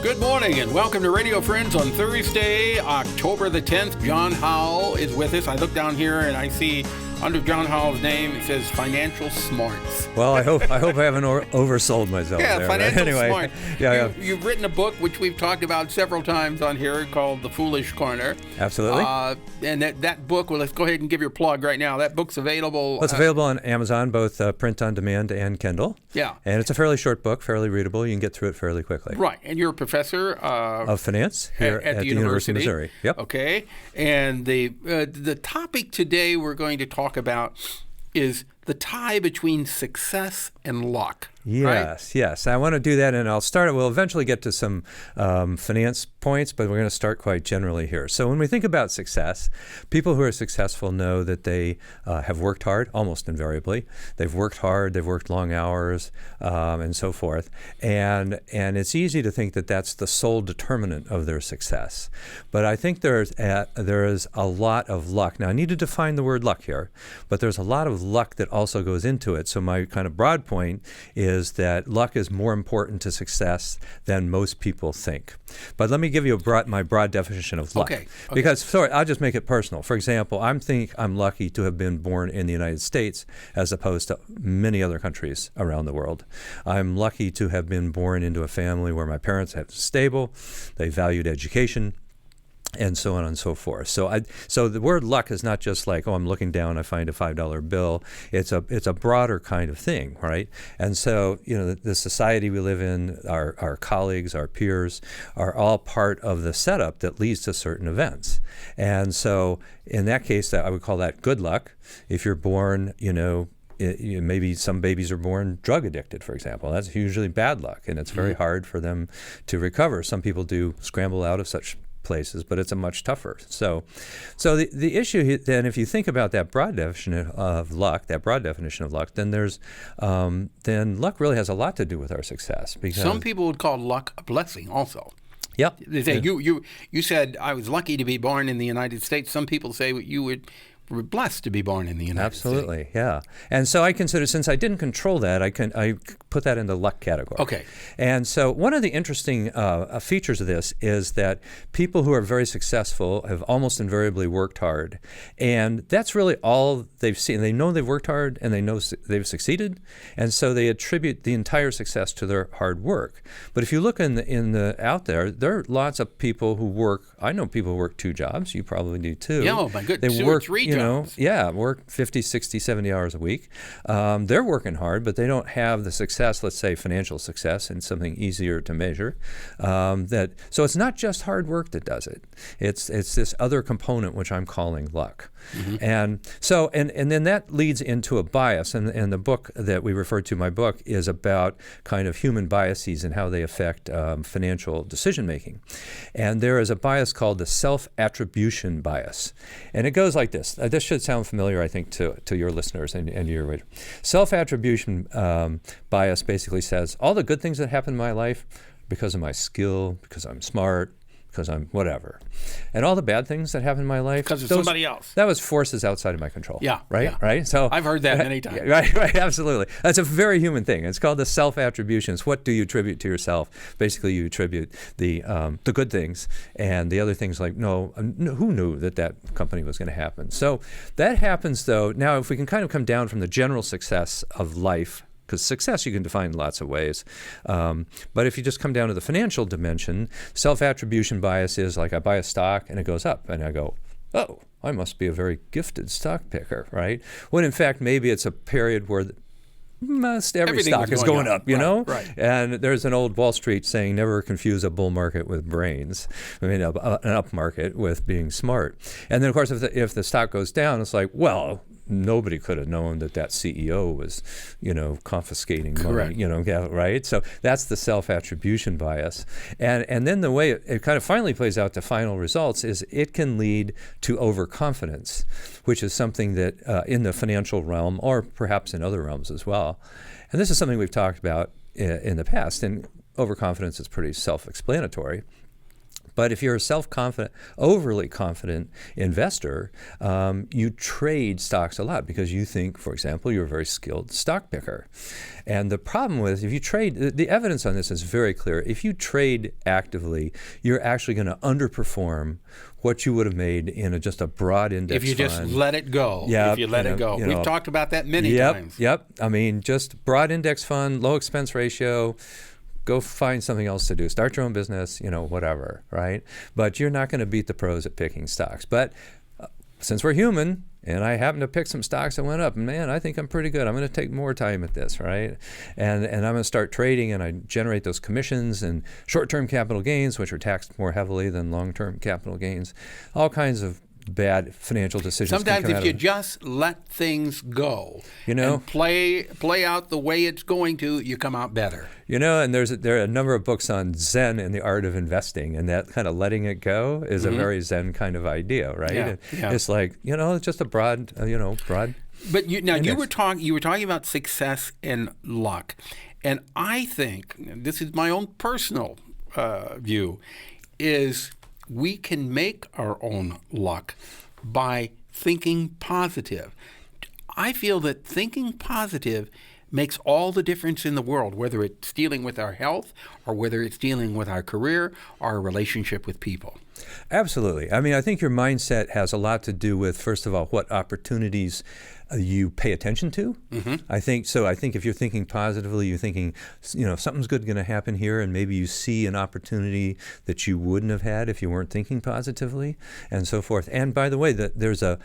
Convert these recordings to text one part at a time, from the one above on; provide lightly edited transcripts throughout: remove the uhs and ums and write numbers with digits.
Good morning and welcome to Radio Friends on Thursday, October the 10th. John Howe is with us. I look down here and I see under John Howe's name it says Financial Smarts. Well, I hope I haven't oversold myself there. Financial anyway, Smart. Yeah. You've written a book which we've talked about several times on here called The Foolish Corner. Absolutely. And that book, well, let's go ahead and give your plug right now. That book's available. Well, it's available on Amazon, both print on demand and Kindle. Yeah. And it's a fairly short book, fairly readable. You can get through it fairly quickly. Right. And you're a professor of finance here at the University of Missouri. Yep. Okay. And the topic today we're going to talk about is the tie between success and luck. Yes, right? Yes. I want to do that, and we'll eventually get to some finance points, but we're going to start quite generally here. So when we think about success, people who are successful know that they have worked hard, almost invariably. They've worked hard, they've worked long hours, and so forth. And it's easy to think that that's the sole determinant of their success. But I think there is a lot of luck. Now, I need to define the word luck here, but there's a lot of luck that also goes into it. So my kind of broad point is that luck is more important to success than most people think. But let me give you my broad definition of luck. Okay. Because, I'll just make it personal. For example, I'm lucky to have been born in the United States as opposed to many other countries around the world. I'm lucky to have been born into a family where my parents have stable, they valued education, and so on and so forth. So the word luck is not just like, I'm looking down, I find a $5 bill. It's a broader kind of thing, right? And so, the society we live in, our colleagues, our peers, are all part of the setup that leads to certain events. And so in that case, I would call that good luck. If you're born, maybe some babies are born drug addicted, for example. That's usually bad luck, and it's very hard for them to recover. Some people do scramble out of such places, but it's a much tougher. So the issue then, if you think about that broad definition of luck, then luck really has a lot to do with our success. Because some people would call luck a blessing also. Yep. They say, you said I was lucky to be born in the United States. Some people say you were blessed to be born in the United States. Absolutely, yeah. And so I consider, since I didn't control that, I put that in the luck category. Okay. And so one of the interesting features of this is that people who are very successful have almost invariably worked hard. And that's really all they've seen. They know they've worked hard and they know they've succeeded. And so they attribute the entire success to their hard work. But if you look out there are lots of people who work. I know people who work 2 jobs. You probably do too. Yeah, oh my goodness. They 2 work, or 3 jobs. Work 50, 60, 70 hours a week. They're working hard, but they don't have the success, let's say financial success, and something easier to measure. So it's not just hard work that does it. It's this other component which I'm calling luck. Mm-hmm. And then that leads into a bias. And the book that we referred to, my book, is about kind of human biases and how they affect financial decision making. And there is a bias called the self-attribution bias. And it goes like this. This should sound familiar, I think, to your listeners and your readers. Self-attribution bias basically says all the good things that happen in my life because of my skill, because I'm smart, because I'm whatever. And all the bad things that happen in my life, because of somebody else. That was forces outside of my control. Yeah. Right? Yeah. Right? So I've heard that many times. Right, absolutely. That's a very human thing. It's called the self-attribution. It's what do you attribute to yourself? Basically, you attribute the good things, and the other things like, who knew that company was going to happen? So that happens, though. Now, if we can kind of come down from the general success of life, because success you can define in lots of ways. But if you just come down to the financial dimension, self-attribution bias is like I buy a stock and it goes up, and I go, oh, I must be a very gifted stock picker, right? When in fact, maybe it's a period where most every stock is going up, you know? Right. And there's an old Wall Street saying, never confuse a bull market with brains. I mean, an up market with being smart. And then, of course, if the stock goes down, it's like, well, nobody could have known that CEO was, confiscating money, right? So that's the self-attribution bias. And then the way it kind of finally plays out to final results is it can lead to overconfidence, which is something that in the financial realm, or perhaps in other realms as well. And this is something we've talked about in the past, and overconfidence is pretty self-explanatory. But if you're a self-confident, overly confident investor, you trade stocks a lot because you think, for example, you're a very skilled stock picker. And the problem with, if you trade, the evidence on this is very clear. If you trade actively, you're actually going to underperform what you would have made in just a broad index if you fund. just let it go. Yep, if you let it go. We've talked about that many times. Yep. I mean, just broad index fund, low expense ratio. Go find something else to do. Start your own business, whatever, right? But you're not going to beat the pros at picking stocks. But since we're human, and I happen to pick some stocks that went up, man, I think I'm pretty good. I'm going to take more time at this, right? And I'm going to start trading, and I generate those commissions and short-term capital gains, which are taxed more heavily than long-term capital gains. All kinds of bad financial decisions. Sometimes if you just let things go, and play out the way it's going to, you come out better. And there are a number of books on Zen and the art of investing, and that kind of letting it go is a very Zen kind of idea, right? Yeah. It's like, it's just a broad, broad. But you were talking about success and luck, and I think this is my own personal view, is we can make our own luck by thinking positive. I feel that thinking positive makes all the difference in the world, whether it's dealing with our health or whether it's dealing with our career or our relationship with people. Absolutely. I mean, I think your mindset has a lot to do with, first of all, what opportunities you pay attention to. Mm-hmm. I think if you're thinking positively, you're thinking, something's good going to happen here, and maybe you see an opportunity that you wouldn't have had if you weren't thinking positively, and so forth. And by the way, there's a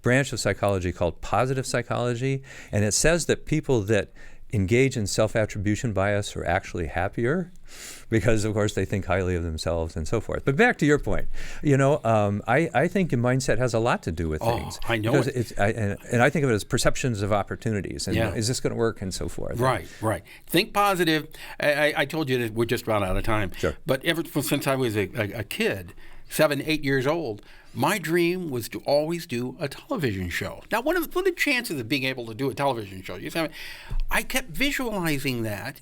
branch of psychology called positive psychology, and it says that people that engage in self-attribution bias are actually happier because, of course, they think highly of themselves and so forth. But back to your point, I think your mindset has a lot to do with things. I know it. And I think of it as perceptions of opportunities. And is this going to work and so forth? Right. Think positive. I told you that we're just about out of time. Sure. But ever since I was a kid, 7, 8 years old, my dream was to always do a television show. Now, what are the chances of being able to do a television show? I kept visualizing that,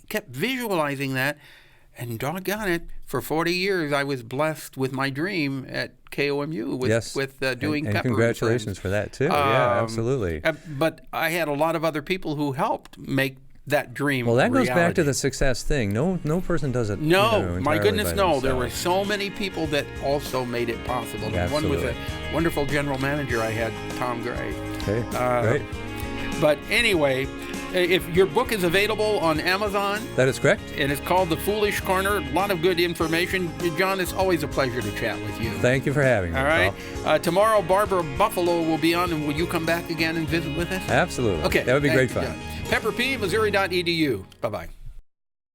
and doggone it, for 40 years I was blessed with my dream at KOMU with doing and Pepper. Congratulations for that, too. Yeah, absolutely. But I had a lot of other people who helped make that dream Well, that goes reality. back to the success thing. No person does it. No, my goodness, no. Themselves. There were so many people that also made it possible. Absolutely. One was a wonderful general manager I had, Tom Gray. Okay, great. But anyway, if your book is available on Amazon. That is correct. And it's called The Foolish Corner. A lot of good information. John, it's always a pleasure to chat with you. Thank you for having me. All right. Tomorrow, Barbara Buffalo will be on, and will you come back again and visit with us? Absolutely. Okay. That would be great fun. Pepper P, Missouri.edu. Bye-bye.